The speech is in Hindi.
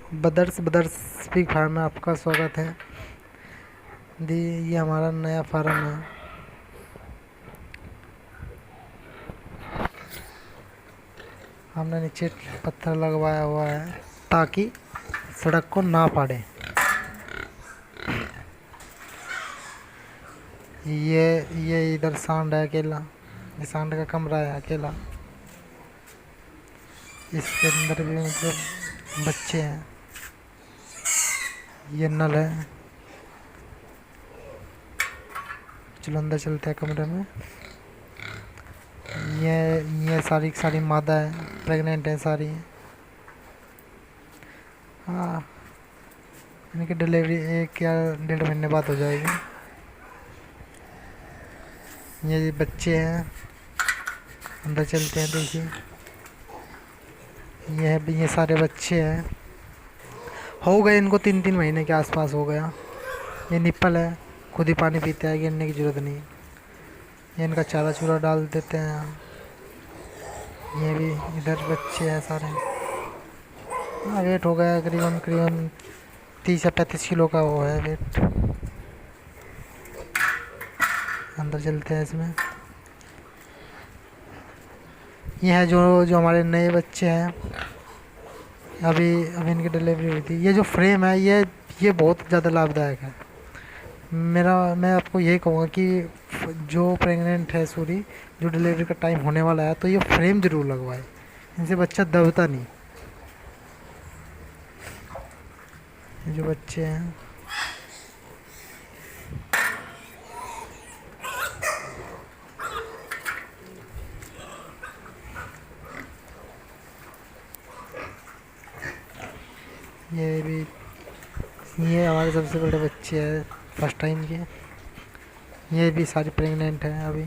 ब्रदर्स पिग फार्म में आपका स्वागत है। दी ये हमारा नया फार्म है। हमने नीचे पत्थर लगवाया हुआ है ताकि सड़क को ना फाड़े। ये इधर सांड है अकेला। ये सांड का कमरा है अकेला। इसके अंदर भी मतलब बच्चे हैं। ये नल है। चलो अंदर चलते हैं कमरे में। ये ये सारी की सारी मादा है, प्रेग्नेंट है सारी। हाँ, इनकी डिलीवरी 1 या 1.5 महीने बाद हो जाएगी। ये बच्चे हैं। अंदर चलते हैं, देखिए ये सारे बच्चे हैं। हो गए इनको 3-3 महीने के आसपास हो गया। ये निप्पल है, खुद ही पानी पीते हैं, गिरने की ज़रूरत नहीं। ये इनका चारा चूरा डाल देते हैं। ये भी इधर बच्चे हैं सारे। हाँ, वेट हो गया करीबन करीबन 30 या 35 किलो का वो है वेट। अंदर चलते हैं इसमें। ये है जो जो हमारे नए बच्चे हैं। अभी अभी इनकी डिलीवरी हुई थी। ये जो फ्रेम है ये बहुत ज़्यादा लाभदायक है। मैं आपको यही कहूँगा कि जो प्रेग्नेंट है सॉरी, जो डिलीवरी का टाइम होने वाला है, तो ये फ्रेम ज़रूर लगवाए। इनसे बच्चा दबता नहीं। ये जो बच्चे हैं, ये भी ये हमारे सबसे बड़े बच्चे हैं फर्स्ट टाइम के। ये भी सारी प्रेग्नेंट हैं अभी।